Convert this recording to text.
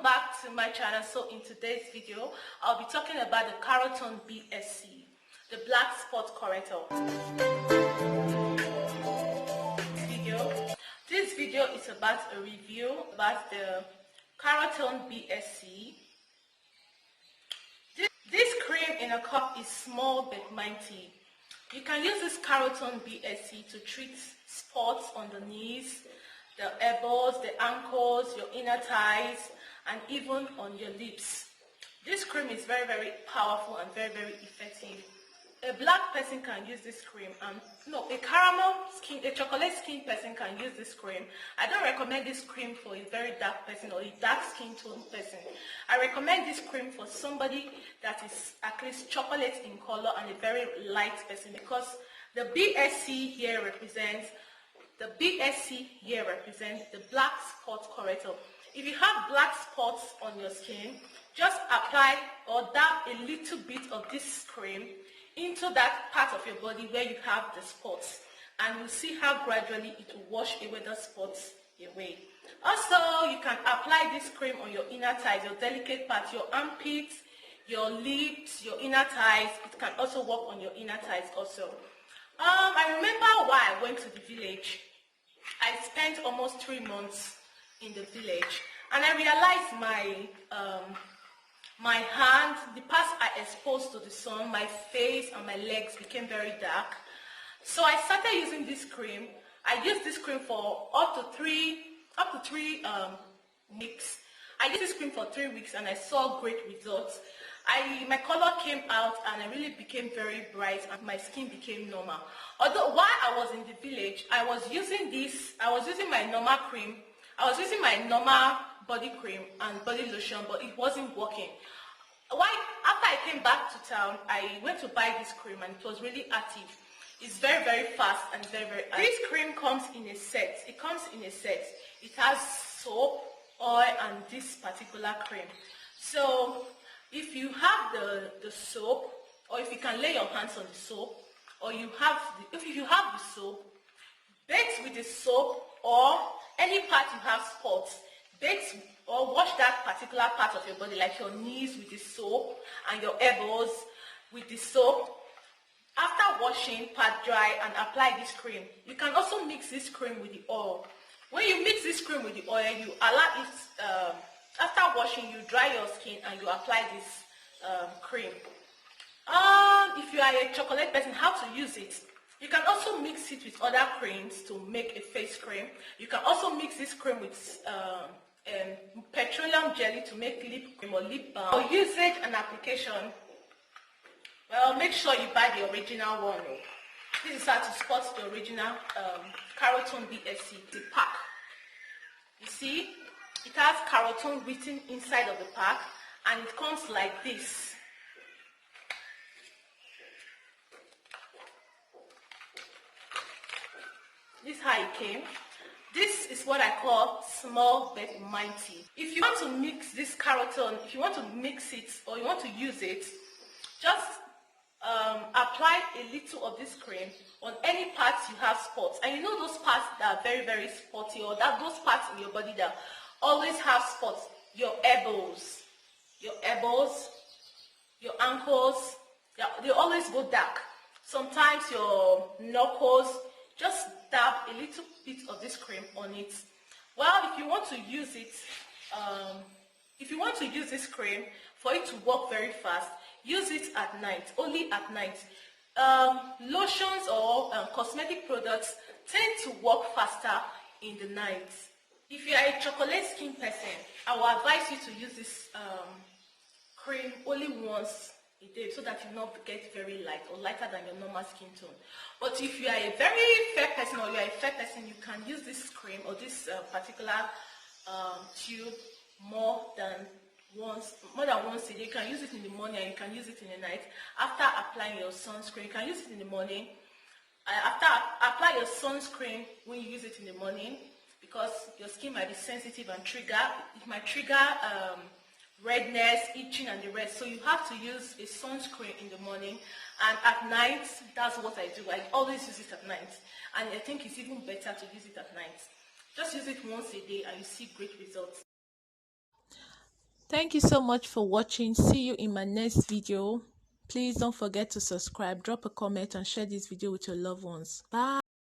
welcome back to my channel. So in today's video I'll be talking about the CAROTONE BSC, the black spot corrector. This video is about a review about the CAROTONE BSC. This cream in a cup is small but mighty. You can use this CAROTONE BSC to treat spots on the knees, the elbows, the ankles, your inner thighs, and even on your lips. This cream is very, very powerful and very, very effective. A black person can use this cream, and a chocolate skin person can use this cream. I don't recommend this cream for a very dark person or a dark skin tone person. I recommend this cream for somebody that is at least chocolate in color and a very light person, because the BSC here represents the black spot corrector. If you have black spots on your skin, just apply or dab a little bit of this cream into that part of your body where you have the spots, and you'll see how gradually it will wash away the spots away. Also, you can apply this cream on your inner thighs, your delicate parts, your armpits, your lips, your inner thighs. It can also work on your inner thighs also. I remember why I went to the village. I spent almost 3 months in the village, and I realized my hand, the parts I exposed to the sun, my face and my legs became very dark. So I started using this cream. I used this cream for up to three weeks. I used this cream for 3 weeks and I saw great results. My color came out and I really became very bright and my skin became normal. Although while I was in the village, I was using my normal cream. I was using my normal body cream and body lotion, but it wasn't working. After I came back to town, I went to buy this cream and it was really active. It's very, very fast and very, very active. This cream comes in a set. It comes in a set. It has soap, oil, and this particular cream. So if you have the soap, or if you can lay your hands on the soap, or if you have the soap, bathe with the soap, or any part you have spots, bathe or wash that particular part of your body, like your knees, with the soap, and your elbows with the soap. After washing, pat dry and apply this cream. You can also mix this cream with the oil. When you mix this cream with the oil, you allow it, after washing, you dry your skin and you apply this cream. If you are a chocolate person, how to use it? You can also mix it with other creams to make a face cream. You can also mix this cream with petroleum jelly to make lip cream or lip balm. For usage and application, well, make sure you buy the original one. This is how to spot the original CAROTONE BSC, the pack. You see, it has CAROTONE written inside of the pack, and it comes like this. This is how it came. This is what I call small but mighty. If you want to mix this CAROTONE, if you want to mix it or you want to use it, just apply a little of this cream on any parts you have spots. And you know those parts that are very, very spotty, or those parts in your body that always have spots, your elbows, your ankles, they always go dark. Sometimes your knuckles. Just dab a little bit of this cream on it. Well, if you want to use it, this cream for it to work very fast, use it at night, only at night. Lotions or cosmetic products tend to work faster in the night. If you are a chocolate skin person, I will advise you to use this cream only once a day, so that you not get very light or lighter than your normal skin tone. But if you are a very fair person, or you are a fair person, you can use this cream or this particular tube more than once a day. You can use it in the morning and you can use it in the night. After applying your sunscreen, you can use it in the morning. After apply your sunscreen when you use it in the morning, because your skin might be sensitive and it might trigger redness, itching, and the rest. So you have to use a sunscreen in the morning, and at night, that's what I do. I always use it at night, and I think it's even better to use it at night. Just use it once a day and you see great results. Thank you so much for watching. See you in my next video. Please don't forget to subscribe, drop a comment, and share this video with your loved ones. Bye.